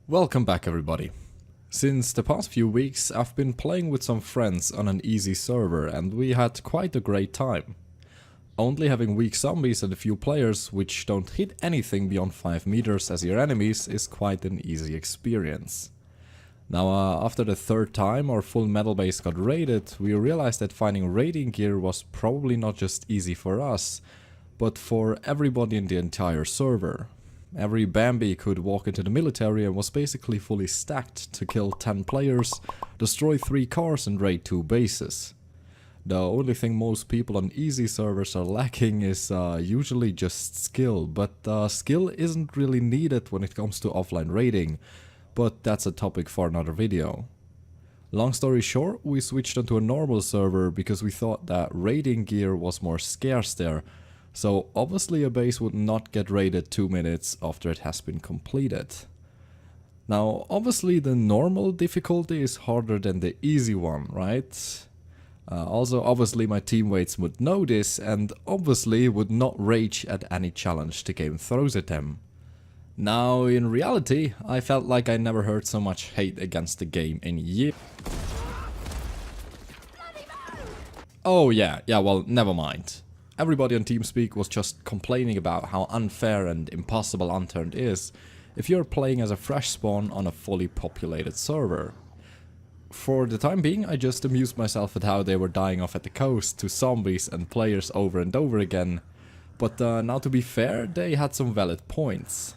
Welcome back everybody. Since the past few weeks I've been playing with some friends on an easy server and we had quite a great time. Only having weak zombies and a few players which don't hit anything beyond 5 meters as your enemies is quite an easy experience. Now after the third time our full metal base got raided, we realized that finding raiding gear was probably not just easy for us, but for everybody in the entire server. Every Bambi could walk into the military and was basically fully stacked to kill 10 players, destroy 3 cars and raid 2 bases. The only thing most people on easy servers are lacking is usually just skill, but skill isn't really needed when it comes to offline raiding, but that's a topic for another video. Long story short, we switched onto a normal server because we thought that raiding gear was more scarce there. So obviously a base would not get raided 2 minutes after it has been completed. Now obviously the normal difficulty is harder than the easy one, right? Also obviously my teammates would know this and obviously would not rage at any challenge the game throws at them. Now in reality I felt like I never heard so much hate against the game in years. Oh yeah, well never mind. Everybody on TeamSpeak was just complaining about how unfair and impossible Unturned is if you're playing as a fresh spawn on a fully populated server. For the time being I just amused myself at how they were dying off at the coast to zombies and players over and over again, but now to be fair they had some valid points.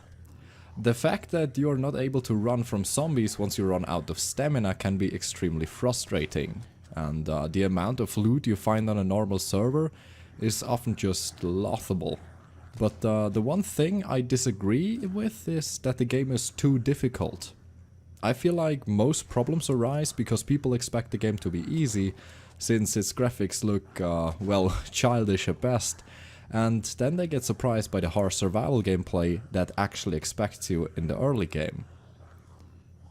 The fact that you're not able to run from zombies once you run out of stamina can be extremely frustrating, and the amount of loot you find on a normal server is often just laughable. But the one thing I disagree with is that the game is too difficult. I feel like most problems arise because people expect the game to be easy, since its graphics look, well, childish at best, and then they get surprised by the harsh survival gameplay that actually expects you in the early game.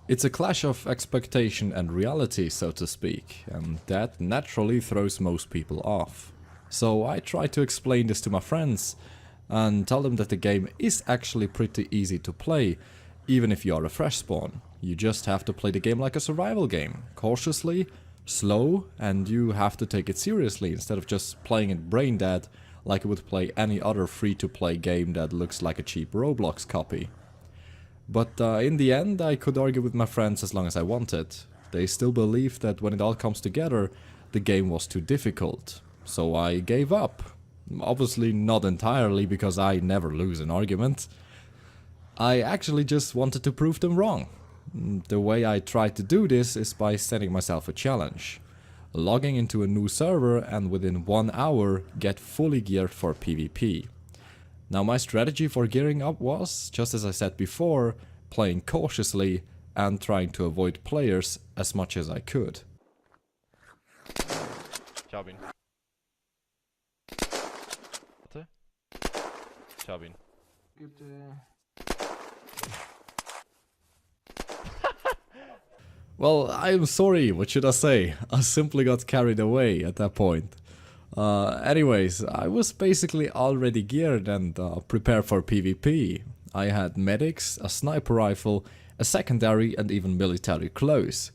It's a clash of expectation and reality, so to speak, and that naturally throws most people off. So I try to explain this to my friends and tell them that the game is actually pretty easy to play, even if you are a fresh spawn. You just have to play the game like a survival game, cautiously, slow, and you have to take it seriously instead of just playing it brain dead like you would play any other free-to-play game that looks like a cheap Roblox copy. But in the end I could argue with my friends as long as I wanted. They still believed that when it all comes together, the game was too difficult. So I gave up. Obviously not entirely, because I never lose an argument. I actually just wanted to prove them wrong. The way I tried to do this is by setting myself a challenge. Logging into a new server and within 1 hour get fully geared for PvP. Now my strategy for gearing up was, just as I said before, playing cautiously and trying to avoid players as much as I could. Cabin. Cabin. Well, I'm sorry, what should I say? I simply got carried away at that point. Anyways, I was basically already geared and prepared for PvP. I had medics, a sniper rifle, a secondary and even military clothes.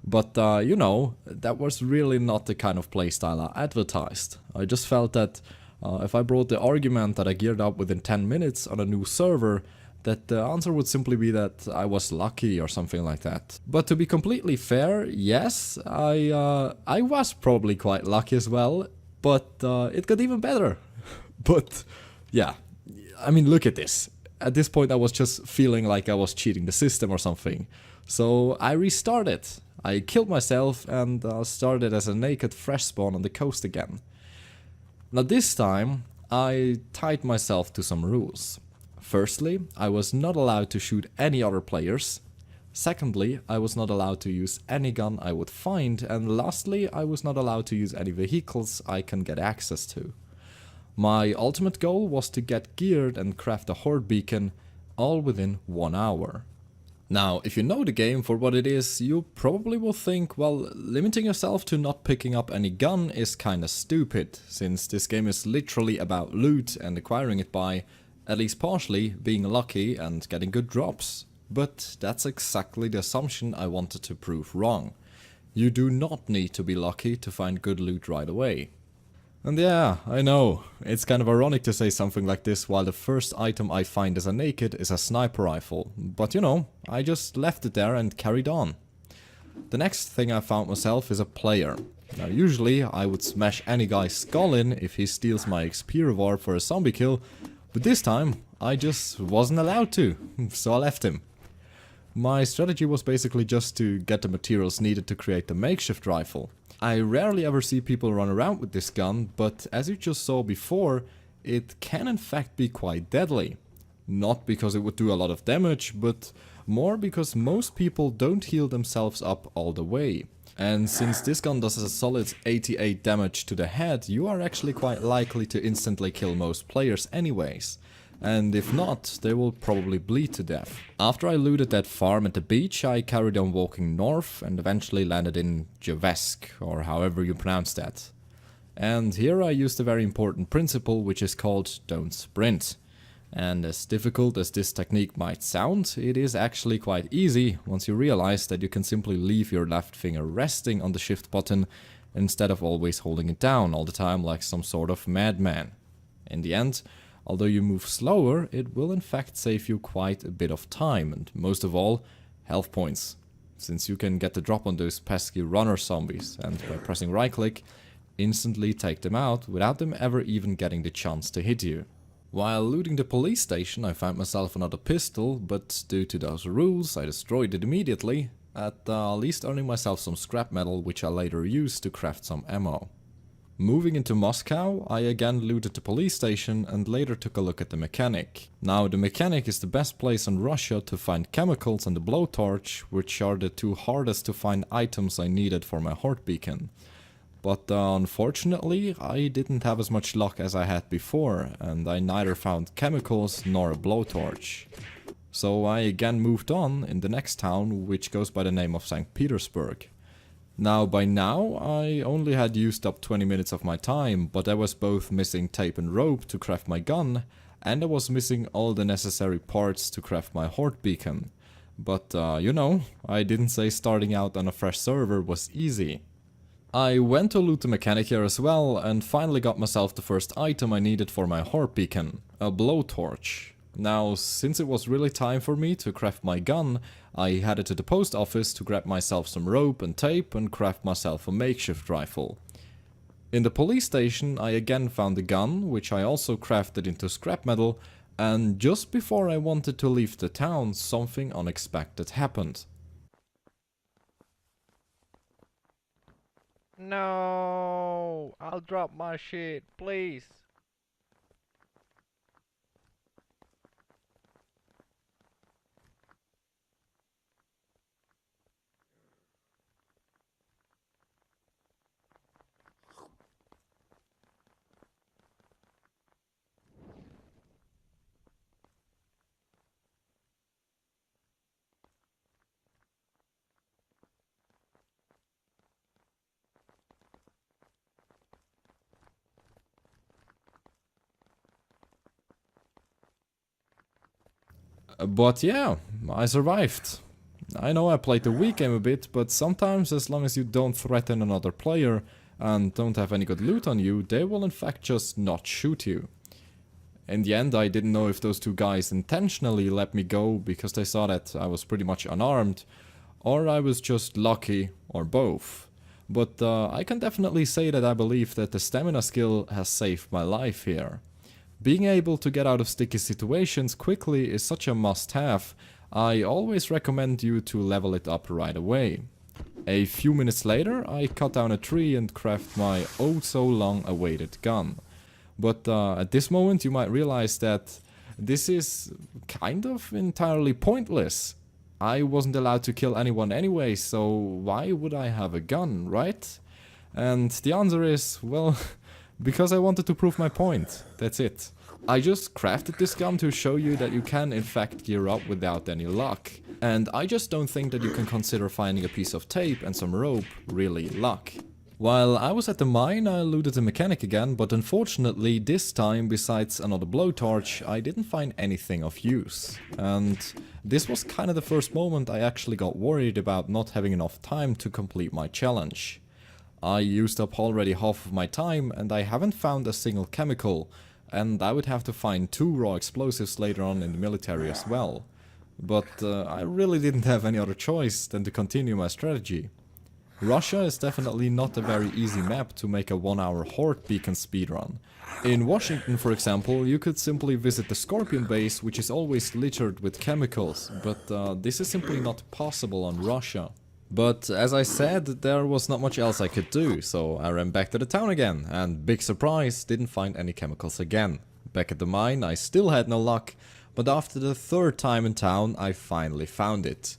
But you know, that was really not the kind of playstyle I advertised. I just felt that if I brought the argument that I geared up within 10 minutes on a new server, that the answer would simply be that I was lucky or something like that. But to be completely fair, yes, I was probably quite lucky as well, but it got even better. But yeah, I mean, look at this. At this point I was just feeling like I was cheating the system or something. So I restarted. I killed myself and started as a naked fresh spawn on the coast again. Now this time I tied myself to some rules. Firstly, I was not allowed to shoot any other players. Secondly, I was not allowed to use any gun I would find, and lastly, I was not allowed to use any vehicles I can get access to. My ultimate goal was to get geared and craft a horde beacon, all within 1 hour. Now, if you know the game for what it is, you probably will think, well, limiting yourself to not picking up any gun is kinda stupid, since this game is literally about loot and acquiring it by, at least partially, being lucky and getting good drops. But that's exactly the assumption I wanted to prove wrong. You do not need to be lucky to find good loot right away. And yeah, I know, it's kind of ironic to say something like this while the first item I find as a naked is a sniper rifle, but you know, I just left it there and carried on. The next thing I found myself is a player. Now usually I would smash any guy's skull in if he steals my XP reward for a zombie kill, but this time I just wasn't allowed to, so I left him. My strategy was basically just to get the materials needed to create the makeshift rifle. I rarely ever see people run around with this gun, but as you just saw before, it can in fact be quite deadly. Not because it would do a lot of damage, but more because most people don't heal themselves up all the way. And since this gun does a solid 88 damage to the head, you are actually quite likely to instantly kill most players anyways. And if not, they will probably bleed to death. After I looted that farm at the beach, I carried on walking north and eventually landed in Javesk, or however you pronounce that. And here I used a very important principle, which is called don't sprint. And as difficult as this technique might sound, it is actually quite easy once you realize that you can simply leave your left finger resting on the shift button instead of always holding it down all the time like some sort of madman. In the end, although you move slower, it will in fact save you quite a bit of time and most of all, health points. Since you can get the drop on those pesky runner zombies and by pressing right click, instantly take them out without them ever even getting the chance to hit you. While looting the police station I found myself another pistol, but due to those rules I destroyed it immediately, at least earning myself some scrap metal which I later used to craft some ammo. Moving into Moscow, I again looted the police station and later took a look at the mechanic. Now the mechanic is the best place in Russia to find chemicals and the blowtorch, which are the two hardest to find items I needed for my horde beacon. But unfortunately, I didn't have as much luck as I had before, and I neither found chemicals nor a blowtorch. So I again moved on in the next town, which goes by the name of St. Petersburg. Now by now, I only had used up 20 minutes of my time, but I was both missing tape and rope to craft my gun, and I was missing all the necessary parts to craft my horde beacon. But you know, I didn't say starting out on a fresh server was easy. I went to loot the mechanic here as well and finally got myself the first item I needed for my horde beacon, a blowtorch. Now, since it was really time for me to craft my gun, I headed to the post office to grab myself some rope and tape and craft myself a makeshift rifle. In the police station I again found the gun, which I also crafted into scrap metal, and just before I wanted to leave the town, something unexpected happened. No, I'll drop my shit, please. But yeah, I survived. I know I played the weak game a bit, but sometimes as long as you don't threaten another player and don't have any good loot on you, they will in fact just not shoot you. In the end, I didn't know if those two guys intentionally let me go because they saw that I was pretty much unarmed, or I was just lucky, or both. But I can definitely say that I believe that the stamina skill has saved my life here. Being able to get out of sticky situations quickly is such a must-have. I always recommend you to level it up right away. A few minutes later, I cut down a tree and craft my oh so long awaited gun. But at this moment you might realize that this is kind of entirely pointless. I wasn't allowed to kill anyone anyway, so why would I have a gun, right? And the answer is, well, because I wanted to prove my point. That's it. I just crafted this gun to show you that you can in fact gear up without any luck. And I just don't think that you can consider finding a piece of tape and some rope really luck. While I was at the mine, I looted the mechanic again, but unfortunately this time, besides another blowtorch, I didn't find anything of use. And this was kind of the first moment I actually got worried about not having enough time to complete my challenge. I used up already half of my time and I haven't found a single chemical, and I would have to find 2 raw explosives later on in the military as well. But I really didn't have any other choice than to continue my strategy. Russia is definitely not a very easy map to make a 1-hour horde beacon speedrun. In Washington, for example, you could simply visit the Scorpion base, which is always littered with chemicals, but this is simply not possible on Russia. But as I said, there was not much else I could do, so I ran back to the town again, and big surprise, didn't find any chemicals again. Back at the mine, I still had no luck, but after the 3rd time in town, I finally found it.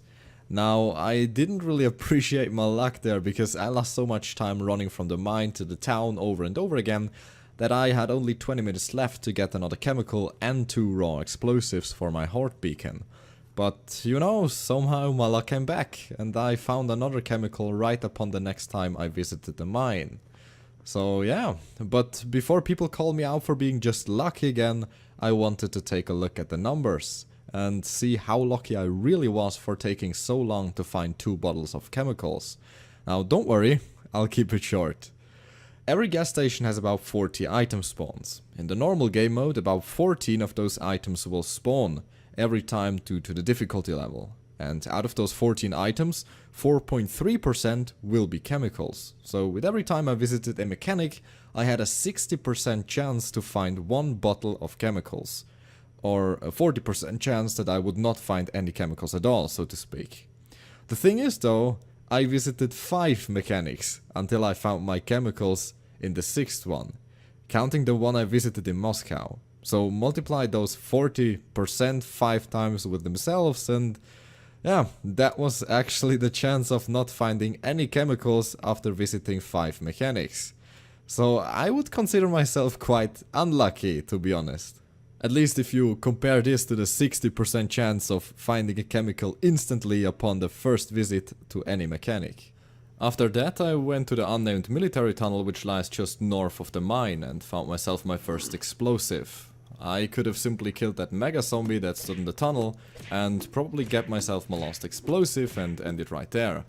Now, I didn't really appreciate my luck there because I lost so much time running from the mine to the town over and over again that I had only 20 minutes left to get another chemical and 2 raw explosives for my horde beacon. But, you know, somehow my luck came back and I found another chemical right upon the next time I visited the mine. So yeah, but before people call me out for being just lucky again, I wanted to take a look at the numbers and see how lucky I really was for taking so long to find 2 bottles of chemicals. Now don't worry, I'll keep it short. Every gas station has about 40 item spawns. In the normal game mode, about 14 of those items will spawn every time due to the difficulty level. And out of those 14 items, 4.3% will be chemicals. So with every time I visited a mechanic, I had a 60% chance to find 1 bottle of chemicals. Or a 40% chance that I would not find any chemicals at all, so to speak. The thing is though, I visited 5 mechanics until I found my chemicals in the 6th one, counting the one I visited in Moscow. So multiply those 40% 5 times with themselves, and yeah, that was actually the chance of not finding any chemicals after visiting 5 mechanics. So I would consider myself quite unlucky, to be honest. At least if you compare this to the 60% chance of finding a chemical instantly upon the first visit to any mechanic. After that I went to the unnamed military tunnel which lies just north of the mine and found myself my first explosive. I could have simply killed that mega zombie that stood in the tunnel and probably get myself my last explosive and end it right there.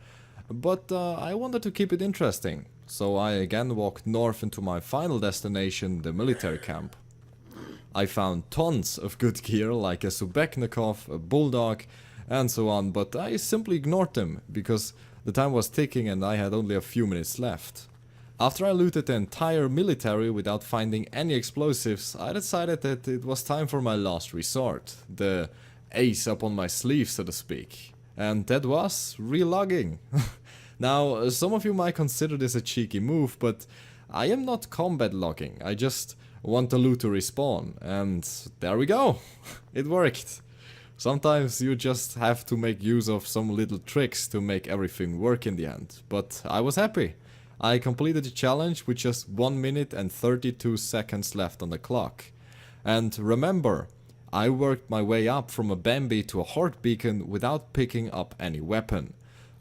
But I wanted to keep it interesting, so I again walked north into my final destination, the military camp. I found tons of good gear like a Subeknikov, a bulldog and so on, but I simply ignored them because the time was ticking and I had only a few minutes left. After I looted the entire military without finding any explosives, I decided that it was time for my last resort, the ace up on my sleeve, so to speak. And that was relogging. Now, some of you might consider this a cheeky move, but I am not combat logging, I just want the loot to respawn, and there we go, it worked. Sometimes you just have to make use of some little tricks to make everything work in the end, but I was happy. I completed the challenge with just 1 minute and 32 seconds left on the clock. And remember, I worked my way up from a Bambi to a horde beacon without picking up any weapon.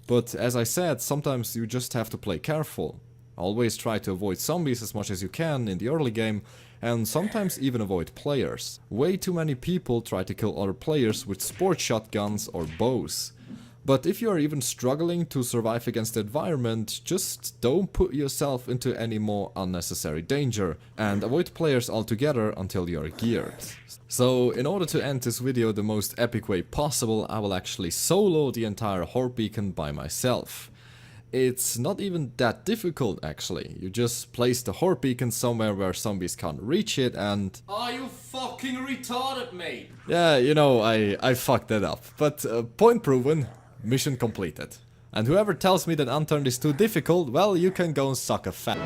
But as I said, sometimes you just have to play careful. Always try to avoid zombies as much as you can in the early game, and sometimes even avoid players. Way too many people try to kill other players with sport shotguns or bows. But if you are even struggling to survive against the environment, just don't put yourself into any more unnecessary danger and avoid players altogether until you are geared. So in order to end this video the most epic way possible, I will actually solo the entire horde beacon by myself. It's not even that difficult actually, you just place the horde beacon somewhere where zombies can't reach it and... Are you fucking retarded, mate? Yeah, you know, I fucked that up, but point proven, mission completed. And whoever tells me that Unturned is too difficult, well, you can go and suck a fat...